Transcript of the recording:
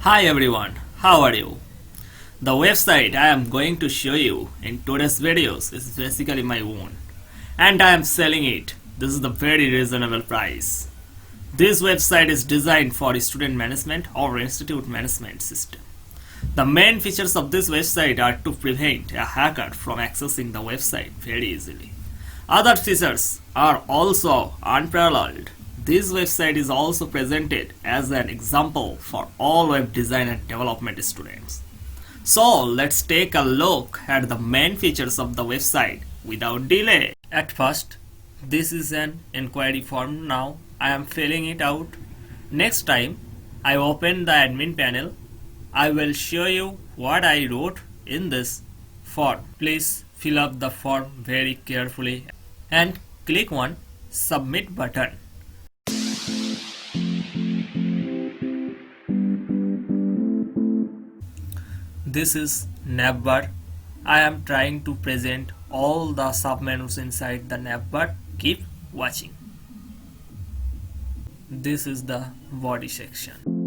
Hi everyone, how are you? The website I am going to show you in today's videos is basically my own and I am selling it. This is the very reasonable price. This website is designed for student management or institute management system. The main features of this website are to prevent a hacker from accessing the website very easily. Other features are also unparalleled. This website is also presented as an example for all web design and development students. So let's take a look at the main features of the website without delay. At first, this is an inquiry form. Now I am filling it out. Next time I open the admin panel, I will show you what I wrote in this form. Please fill up the form very carefully and click on submit button. This is navbar. I am trying to present all the submenus inside the navbar. Keep watching. This is the body section.